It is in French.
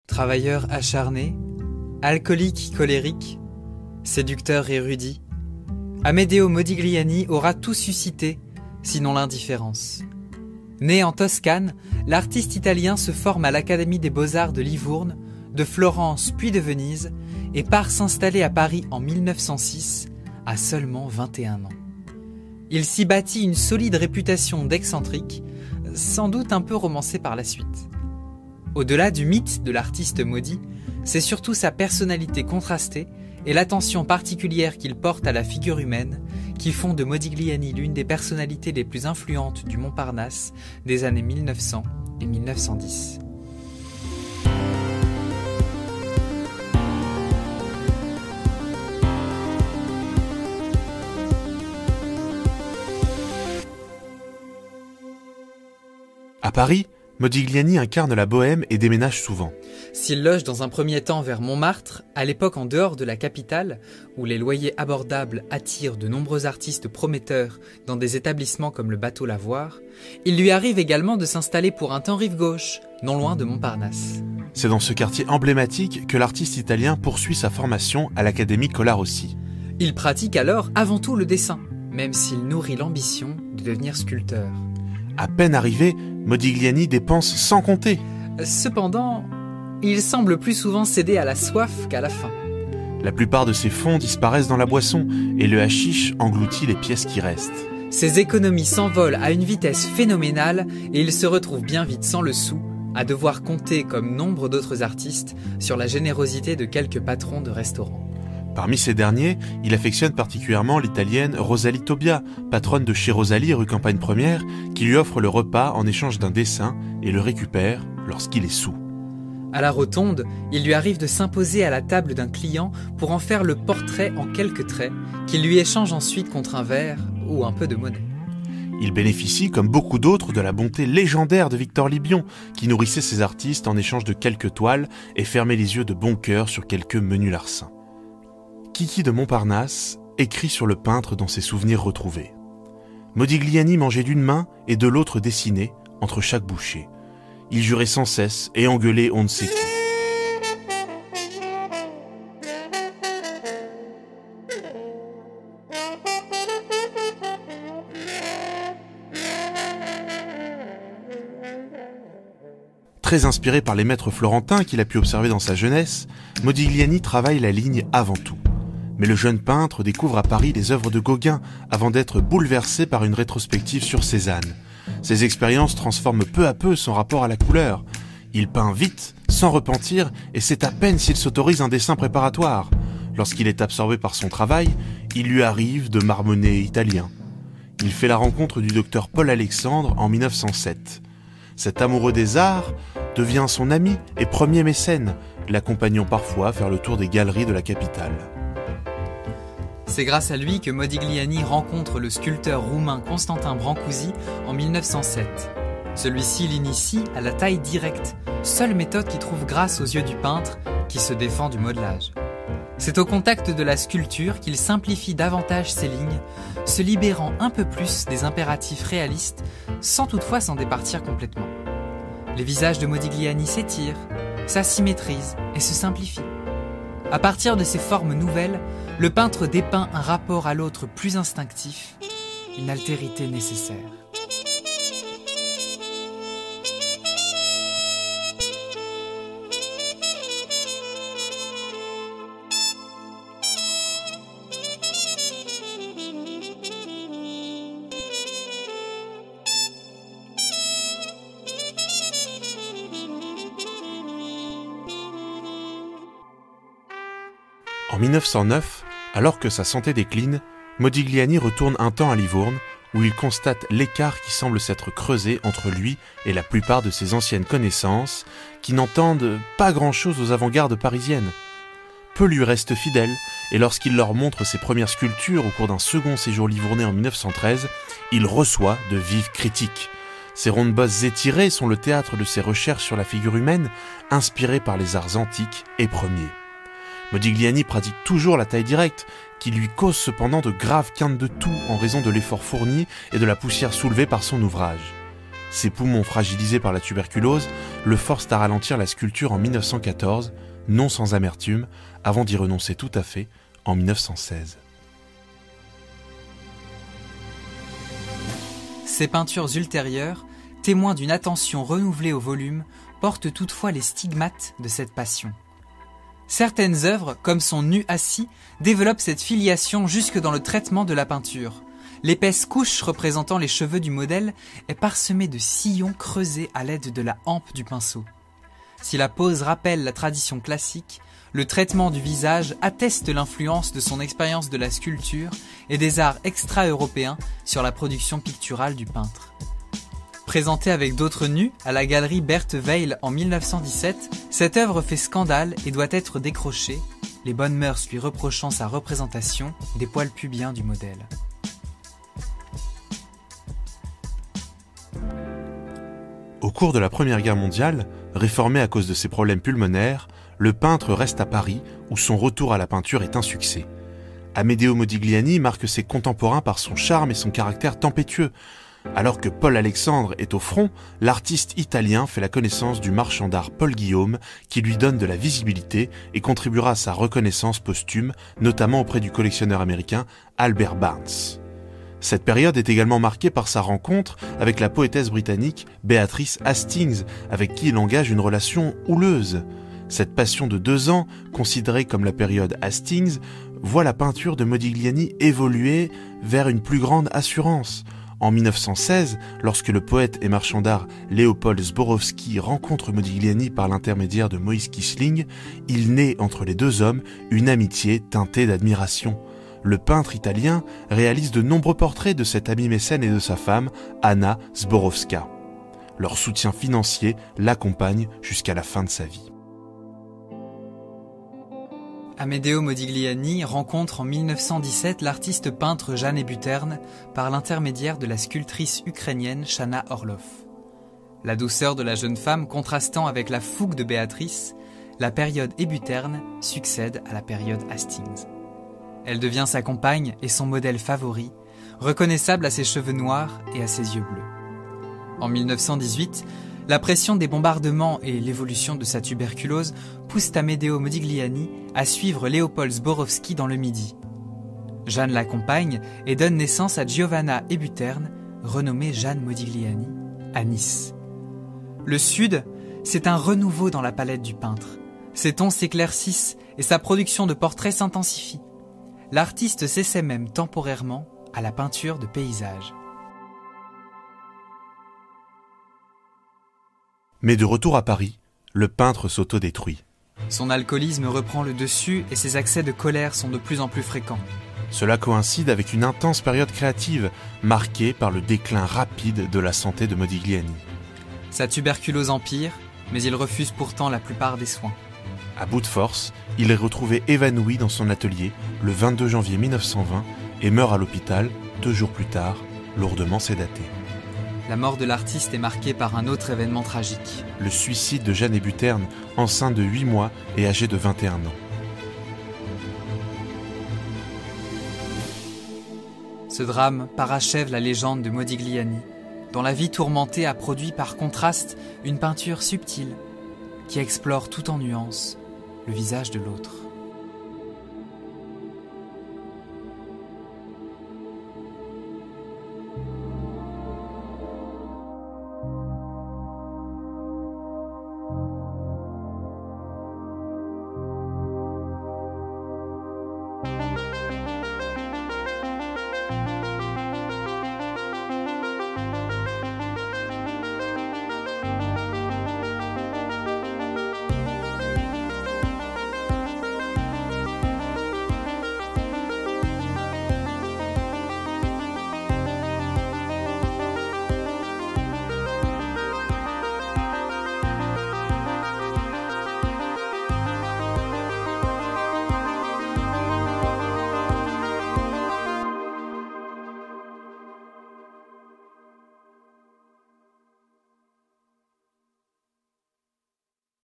Travailleur acharné, alcoolique colérique, séducteur érudit, Amedeo Modigliani aura tout suscité, sinon l'indifférence. Né en Toscane, l'artiste italien se forme à l'Académie des Beaux-Arts de Livourne, de Florence puis de Venise, et part s'installer à Paris en 1906, à seulement 21 ans. Il s'y bâtit une solide réputation d'excentrique, sans doute un peu romancée par la suite. Au-delà du mythe de l'artiste maudit, c'est surtout sa personnalité contrastée et l'attention particulière qu'il porte à la figure humaine qui font de Modigliani l'une des personnalités les plus influentes du Montparnasse des années 1900 et 1910. À Paris, Modigliani incarne la bohème et déménage souvent. S'il loge dans un premier temps vers Montmartre, à l'époque en dehors de la capitale, où les loyers abordables attirent de nombreux artistes prometteurs dans des établissements comme le Bateau Lavoir, il lui arrive également de s'installer pour un temps rive gauche, non loin de Montparnasse. C'est dans ce quartier emblématique que l'artiste italien poursuit sa formation à l'Académie Colarossi. Il pratique alors avant tout le dessin, même s'il nourrit l'ambition de devenir sculpteur. À peine arrivé, Modigliani dépense sans compter. Cependant, il semble plus souvent céder à la soif qu'à la faim. La plupart de ses fonds disparaissent dans la boisson et le hashish engloutit les pièces qui restent. Ses économies s'envolent à une vitesse phénoménale et il se retrouve bien vite sans le sou, à devoir compter, comme nombre d'autres artistes, sur la générosité de quelques patrons de restaurants. Parmi ces derniers, il affectionne particulièrement l'italienne Rosalie Tobia, patronne de chez Rosalie rue Campagne Première, qui lui offre le repas en échange d'un dessin et le récupère lorsqu'il est saoul. À la Rotonde, il lui arrive de s'imposer à la table d'un client pour en faire le portrait en quelques traits, qu'il lui échange ensuite contre un verre ou un peu de monnaie. Il bénéficie, comme beaucoup d'autres, de la bonté légendaire de Victor Libion, qui nourrissait ses artistes en échange de quelques toiles et fermait les yeux de bon cœur sur quelques menus larcins. Kiki de Montparnasse écrit sur le peintre dans ses souvenirs retrouvés. Modigliani mangeait d'une main et de l'autre dessinait, entre chaque bouchée. Il jurait sans cesse et engueulait on ne sait qui. Très inspiré par les maîtres florentins qu'il a pu observer dans sa jeunesse, Modigliani travaille la ligne avant tout. Mais le jeune peintre découvre à Paris les œuvres de Gauguin avant d'être bouleversé par une rétrospective sur Cézanne. Ces expériences transforment peu à peu son rapport à la couleur. Il peint vite, sans repentir, et c'est à peine s'il s'autorise un dessin préparatoire. Lorsqu'il est absorbé par son travail, il lui arrive de marmonner italien. Il fait la rencontre du docteur Paul Alexandre en 1907. Cet amoureux des arts devient son ami et premier mécène, l'accompagnant parfois faire le tour des galeries de la capitale. C'est grâce à lui que Modigliani rencontre le sculpteur roumain Constantin Brancusi en 1907. Celui-ci l'initie à la taille directe, seule méthode qui trouve grâce aux yeux du peintre qui se défend du modelage. C'est au contact de la sculpture qu'il simplifie davantage ses lignes, se libérant un peu plus des impératifs réalistes sans toutefois s'en départir complètement. Les visages de Modigliani s'étirent, s'asymétrisent et se simplifient. À partir de ces formes nouvelles, le peintre dépeint un rapport à l'autre plus instinctif, une altérité nécessaire. En 1909, alors que sa santé décline, Modigliani retourne un temps à Livourne, où il constate l'écart qui semble s'être creusé entre lui et la plupart de ses anciennes connaissances, qui n'entendent pas grand-chose aux avant-gardes parisiennes. Peu lui restent fidèles, et lorsqu'il leur montre ses premières sculptures au cours d'un second séjour livournais en 1913, il reçoit de vives critiques. Ses rondes bosses étirées sont le théâtre de ses recherches sur la figure humaine, inspirées par les arts antiques et premiers. Modigliani pratique toujours la taille directe, qui lui cause cependant de graves quintes de toux en raison de l'effort fourni et de la poussière soulevée par son ouvrage. Ses poumons fragilisés par la tuberculose le forcent à ralentir la sculpture en 1914, non sans amertume, avant d'y renoncer tout à fait en 1916. Ses peintures ultérieures, témoins d'une attention renouvelée au volume, portent toutefois les stigmates de cette passion. Certaines œuvres, comme son nu assis, développent cette filiation jusque dans le traitement de la peinture. L'épaisse couche représentant les cheveux du modèle est parsemée de sillons creusés à l'aide de la hampe du pinceau. Si la pose rappelle la tradition classique, le traitement du visage atteste l'influence de son expérience de la sculpture et des arts extra-européens sur la production picturale du peintre. Présentée avec d'autres nus à la galerie Berthe Weil en 1917, cette œuvre fait scandale et doit être décrochée, les bonnes mœurs lui reprochant sa représentation des poils pubiens du modèle. Au cours de la Première Guerre mondiale, réformé à cause de ses problèmes pulmonaires, le peintre reste à Paris où son retour à la peinture est un succès. Amedeo Modigliani marque ses contemporains par son charme et son caractère tempétueux. Alors que Paul Alexandre est au front, l'artiste italien fait la connaissance du marchand d'art Paul Guillaume qui lui donne de la visibilité et contribuera à sa reconnaissance posthume, notamment auprès du collectionneur américain Albert Barnes. Cette période est également marquée par sa rencontre avec la poétesse britannique Beatrice Hastings, avec qui il engage une relation houleuse. Cette passion de 2 ans, considérée comme la période Hastings, voit la peinture de Modigliani évoluer vers une plus grande assurance. En 1916, lorsque le poète et marchand d'art Léopold Zborowski rencontre Modigliani par l'intermédiaire de Moïse Kissling, il naît entre les 2 hommes une amitié teintée d'admiration. Le peintre italien réalise de nombreux portraits de cet ami mécène et de sa femme, Anna Zborowska. Leur soutien financier l'accompagne jusqu'à la fin de sa vie. Amedeo Modigliani rencontre en 1917 l'artiste peintre Jan Hebuterne par l'intermédiaire de la sculptrice ukrainienne Shana Orlov. La douceur de la jeune femme contrastant avec la fougue de Béatrice, la période Hebuterne succède à la période Hastings. Elle devient sa compagne et son modèle favori, reconnaissable à ses cheveux noirs et à ses yeux bleus. En 1918, la pression des bombardements et l'évolution de sa tuberculose poussent Amedeo Modigliani à suivre Léopold Zborowski dans le Midi. Jeanne l'accompagne et donne naissance à Giovanna Hebuterne, renommée Jeanne Modigliani, à Nice. Le Sud, c'est un renouveau dans la palette du peintre. Ses tons s'éclaircissent et sa production de portraits s'intensifie. L'artiste s'essaie même temporairement à la peinture de paysages. Mais de retour à Paris, le peintre s'autodétruit. Son alcoolisme reprend le dessus et ses accès de colère sont de plus en plus fréquents. Cela coïncide avec une intense période créative, marquée par le déclin rapide de la santé de Modigliani. Sa tuberculose empire, mais il refuse pourtant la plupart des soins. À bout de force, il est retrouvé évanoui dans son atelier le 22 janvier 1920 et meurt à l'hôpital 2 jours plus tard, lourdement sédaté. La mort de l'artiste est marquée par un autre événement tragique. Le suicide de Jeanne Hebuterne, enceinte de 8 mois et âgée de 21 ans. Ce drame parachève la légende de Modigliani, dont la vie tourmentée a produit par contraste une peinture subtile qui explore tout en nuances le visage de l'autre.